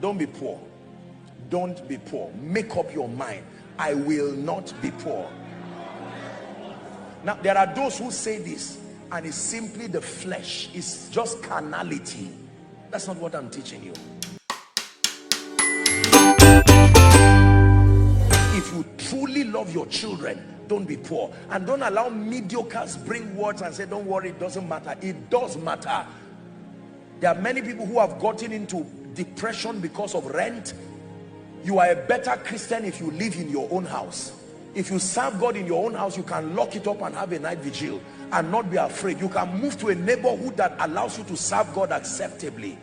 Don't be poor. Don't be poor. Make up your mind. I will not be poor. Now, there are those who say this, and it's simply the flesh. It's just carnality. That's not what I'm teaching you. If you truly love your children, don't be poor. And don't allow mediocres bring words and say, don't worry, it doesn't matter. It does matter. There are many people who have gotten into depression because of rent. You are a better Christian if you live in your own house. If you serve God in your own house, you can lock it up and have a night vigil and not be afraid. You can move to a neighborhood that allows you to serve God acceptably.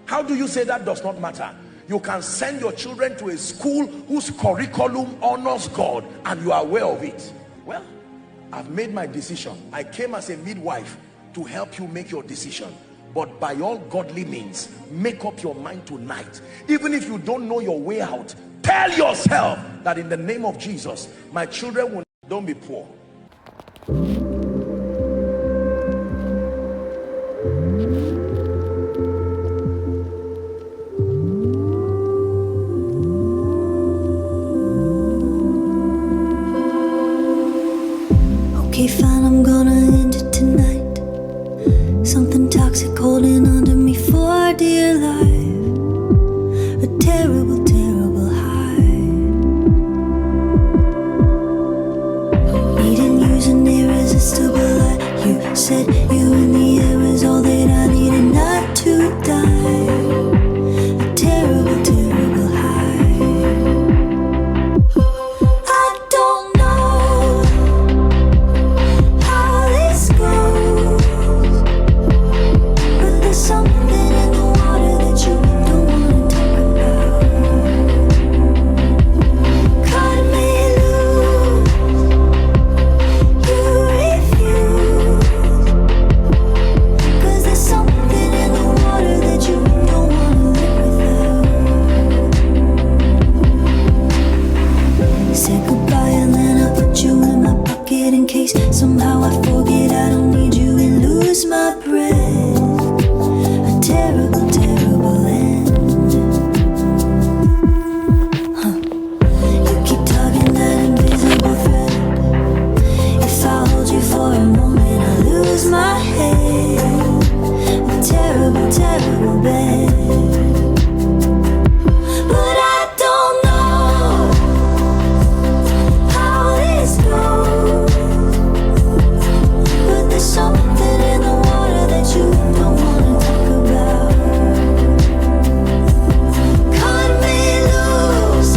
How do you say that does not matter? You can send your children to a school whose curriculum honors God and you are aware of it. Well, I've made my decision. I came as a midwife to help you make your decision. But by all godly means, make up your mind tonight. Even if you don't know your way out, tell yourself that in the name of Jesus, my children will don't be poor. Okay, fine, I'm gonna end it tonight. Something toxic holding on to me for dear life. A terrible, terrible high. Needing use an irresistible light. You said you in the air is all that I needed not to die. A terrible, terrible high. I don't know how this goes. Something in the water that you don't want to talk about. Cut me loose, you refuse. 'Cause there's something in the water that you don't want to live without. Said goodbye and then I put you in my pocket in case somehow I forget I don't need you and lose my breath. Terrible, terrible end. You keep tugging that invisible thread. If I hold you for a moment, I lose my head. A terrible, terrible bed. But I don't know how this goes. But there's something in the water that you don't want to talk about. Cut me loose,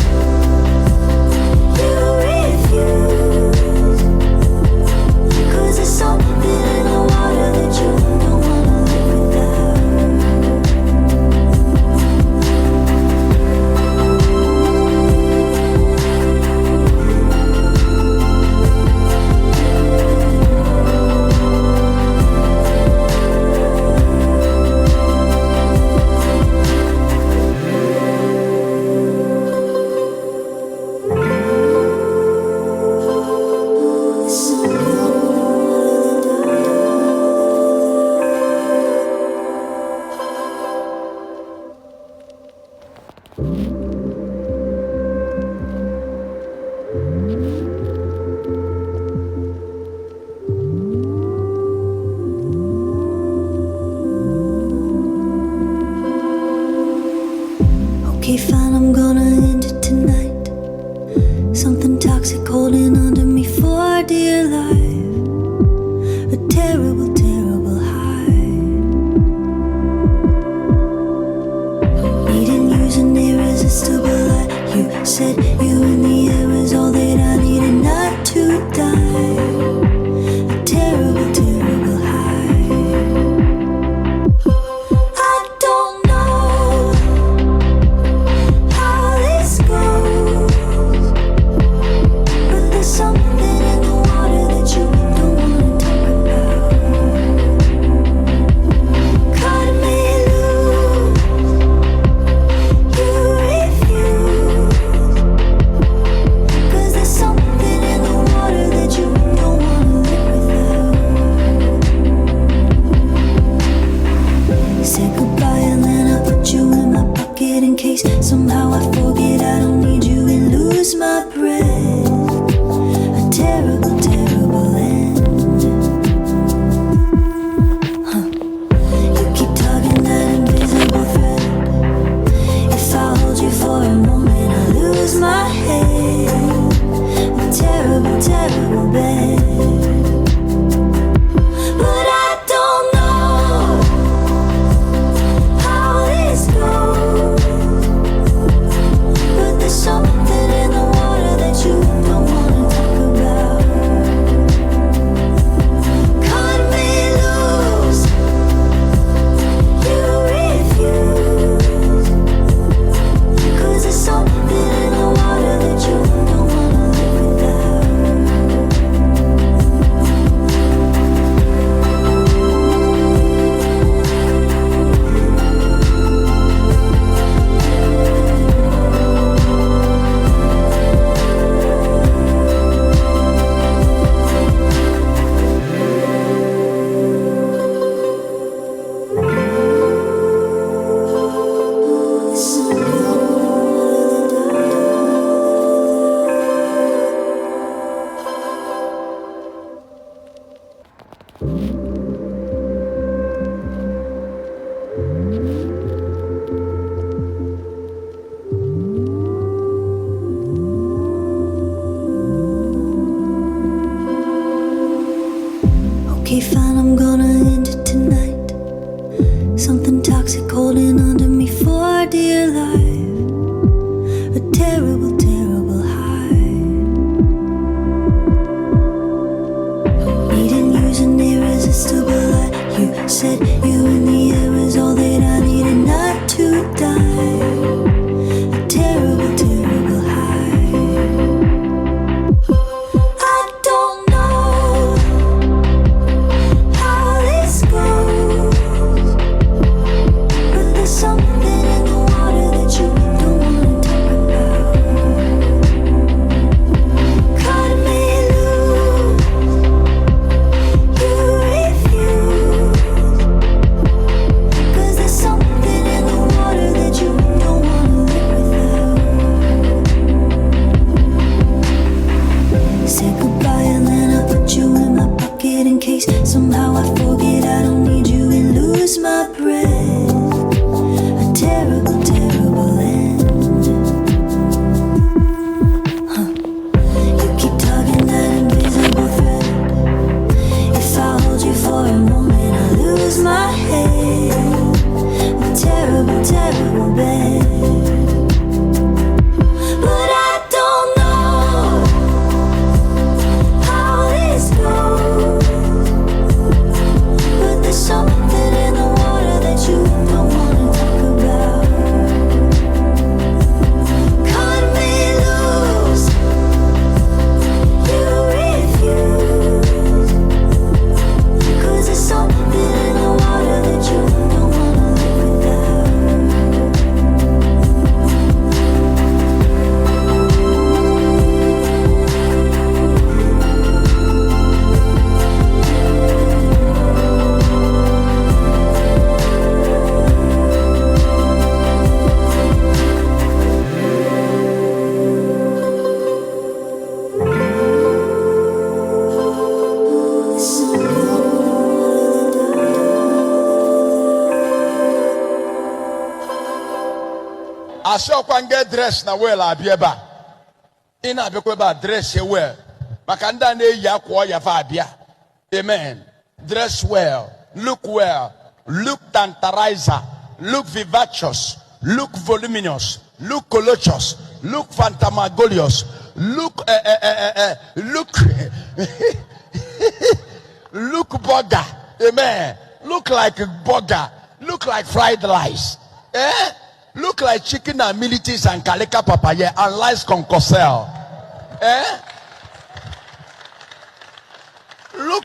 you refuse. 'Cause there's something in the water that you don't want to live without. Okay, fine, I'm gonna end it tonight. Something toxic holding on to me for dear life. A terrible, terrible high. Needing use an irresistible light. You said you in the air is all that I needed not to die. A terrible, terrible high. I don't know how this goes. But there's something in the water that you don't want to talk about. Cut me loose, you refuse. 'Cause there's something in the water that you don't I saw one get dressed na well abieba. In a bequeba dress well. Makanda ne yakwa yavabia. Amen. Dress well, look tantalizer, look vivacious, look voluminous, look colossus, look phantamagorious, look look burger. Amen. Look like burger, look like fried rice. Look like chicken and militis and kaleka papaya and rice concocel. Look.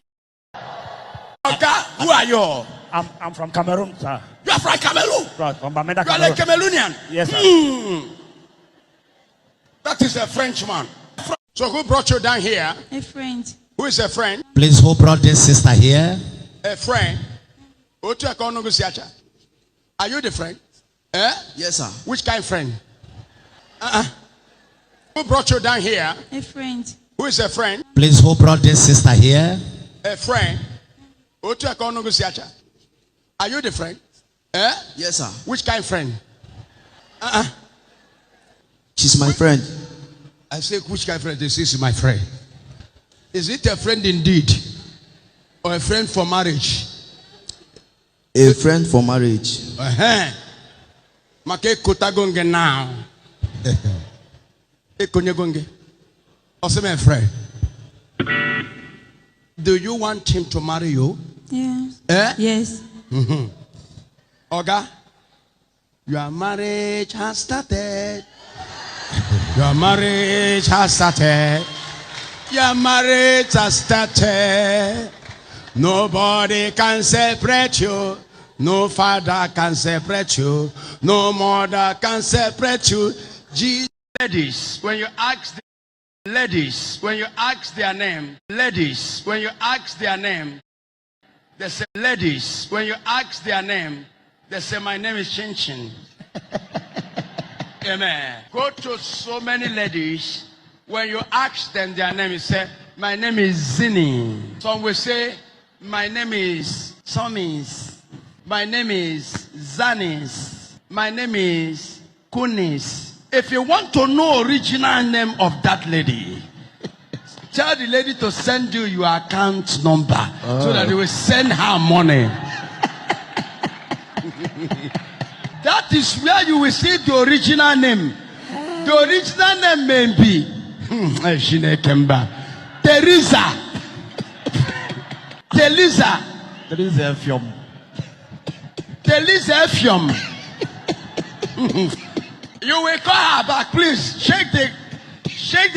Who are you? I'm from Cameroon, sir. You are from Cameroon? Right, from Bamenda, You are a Cameroonian? Yes, sir. That is a Frenchman. So who brought you down here? A friend. Who is a friend? Please, who brought this sister here? A friend. Are you the friend? Yes, sir. Which kind of friend? Who brought you down here? A friend. Who is a friend? Please, who brought this sister here? A friend. Are you the friend? Yes, sir. Which kind of friend? She's my friend. I say, which kind of friend? This is my friend. Is it a friend indeed? Or a friend for marriage? A friend for marriage. Make kotagonge now. Ekonyegonge. Also, my friend. Do you want him to marry you? Yes. Yes. Oga, your marriage has started. Your marriage has started. Your marriage has started. Nobody can separate you. No father can separate you. No mother can separate you. Ladies, when you ask their name, they say, ladies, when you ask their name, they say, my name is Chin Chin. Amen. Go to so many ladies, when you ask them their name, you say, my name is Zini. Some will say, my name is Somis. My name is Zanis. My name is Kunis. If you want to know original name of that lady, tell the lady to send you your account number so that they will send her money. That is where you will see the original name. The original name may be Teresa. You will call her back, please. Check the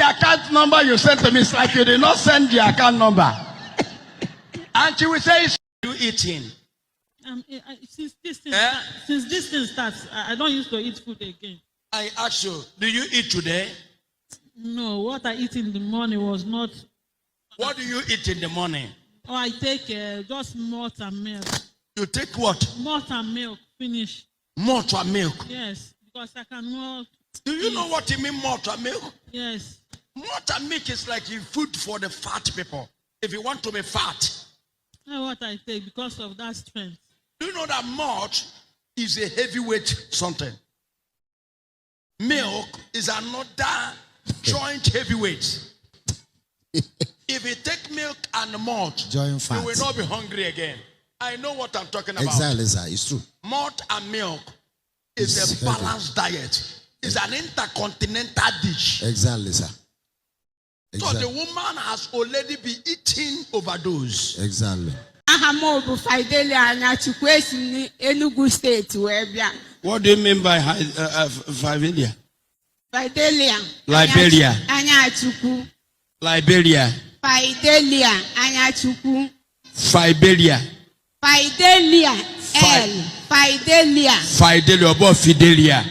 account number you sent to me. It's like you did not send the account number. And she will say, you eating? Since this thing starts, I don't used to eat food again. I ask you, do you eat today? No, what I eat in the morning was not. What do you eat in the morning? Oh, I take just malt and milk. You take what? Malt and milk, finish. Malt and milk? Yes, because I cannot. Do you know what you mean, malt and milk? Yes. Malt and milk is like food for the fat people. If you want to be fat. That's what I take because of that strength. Do you know that malt is a heavyweight something? Milk is another joint heavyweight. If you take milk and malt, you will not be hungry again. I know what I'm talking about. Exactly, sir. It's true. Malt and milk is a balanced diet. It's an intercontinental dish. Exactly, sir. Exactly. So the woman has already been eating overdose. Exactly. What do you mean by Fidelia? Fidelia. Liberia. Liberia. Fidelia. Anyachukwu. Fidelia. Fidelia. Fidelia. Fidelia about Fidelia.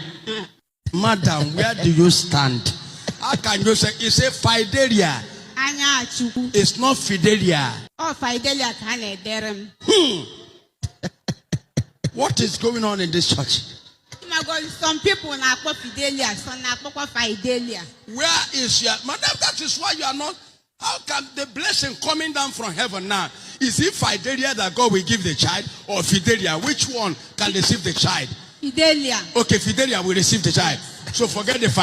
Madam, where do you stand? How can you say? You say Fidelia. Anyachukwu. It's not Fidelia. Oh, Fidelia can ederem. What is going on in this church? Some people are called Fidelia, some are called Fidelia. Where is your madam? That is why you are not. How can the blessing coming down from heaven now? Is it Fidelia that God will give the child, or Fidelia? Which one can receive the child? Fidelia. Okay, Fidelia will receive the child. So forget the fight.